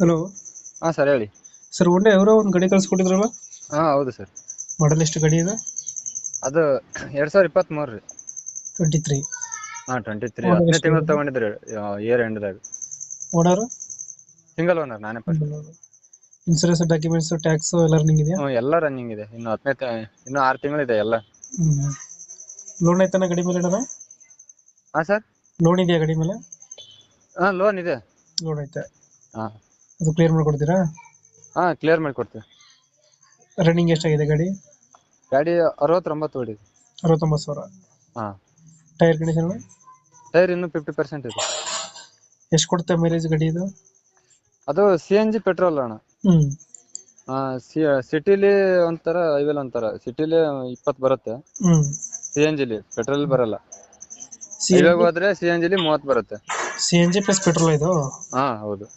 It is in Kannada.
ಹಲೋ. ಹಾ ಸರ್ ಹೇಳಿ. ಸರ್ ಒಳ್ಳೆ ಅವರ ಒಂದು ಗಾಡಿ ಕಳ್ಸ್ಕೊಟ್ಟಿದ್ರಲ್ಲ, ಹಾ ಹೌದು ಸರ್. ಮಾಡಲ್ ಎಷ್ಟು ಗಾಡಿ ಇದೆ? ಅದು 2023 ರೀ. 23. ಹಾ 23 ಓನರ್ 10ನೇ ಎಷ್ಟು ತಿಂಗಳು ಇರೋದು? ತಗೊಂಡಿದ್ರಿ. ಇಯರ್ ಎಂಡ್ದಾಗ. ಓನರ್? ಸಿಂಗಲ್ ಓನರ್ ನಾನೇ ಫಸ್ಟ್. ಇನ್ಸೂರೆನ್ಸ್, ಡಾಕ್ಯುಮೆಂಟ್ಸ್, ಟ್ಯಾಕ್ಸ್ ಎಲ್ಲ ರನ್ನಿಂಗ್ ಇದೆಯಾ? ಎಲ್ಲ ರನ್ನಿಂಗ್ ಇದೆ. ಇನ್ನು 6 ತಿಂಗಳಿದೆ ಎಲ್ಲ. ಲೋನ್ ಆಯ್ತಾನ ಗಾಡಿ ಮೇಲೆ ಏನಾರ? ಹಾ ಸರ್. ಲೋನ್ ಇದೆಯಾ ಗಾಡಿ ಮೇಲೆ? ಹಾ ಲೋನ್ ಇದೆ. ಲೋನ್ ಐತೆ. ಹಾ ಅದು ಕ್ಲಿಯರ್ ಮಾಡ್ಕೊಡ್ತೀರಾ? ಹಾ ಕ್ಲಿಯರ್ ಮಾಡಿ ಕೊಡ್ತೀವಿ. ರನ್ನಿಂಗ್ ಎಷ್ಟಾಗಿದೆ ಗಾಡಿ? ಗಾಡಿ 69 ಹೊಡಿದೆ. 69,000. ಹಾ ಟೈರ್ ಕಂಡೀಷನ್? ಟೈರ್ ಇನ್ನು 50% ಇದೆ. ಎಷ್ಟು ಕೊಡುತ್ತೆ ಮೈಲೇಜ್ ಗಾಡಿ ಇದು? ಅದು CNG ಪೆಟ್ರೋಲ್ ಅಣ್ಣ. ಹ್ಮ್. ಸಿಟಿಲಿ ಒಂಥರ, ಹೈವೇಲಿ ಒಂಥರ. ಸಿಟಿಲಿ 20 ಬರುತ್ತೆ, ಹ್ಮ್. CNG ಪೆಟ್ರೋಲ್ ಬರಲ್ಲ. ಸಿ ಎನ್ ಹೈವೇಗೆ ಜಿ ಹೋದ್ರೆ CNG 30 ಬರುತ್ತೆ. CNG ಪ್ಲಸ್ ಪೆಟ್ರೋಲ್ ಇದು? ಹಾ ಹೌದು.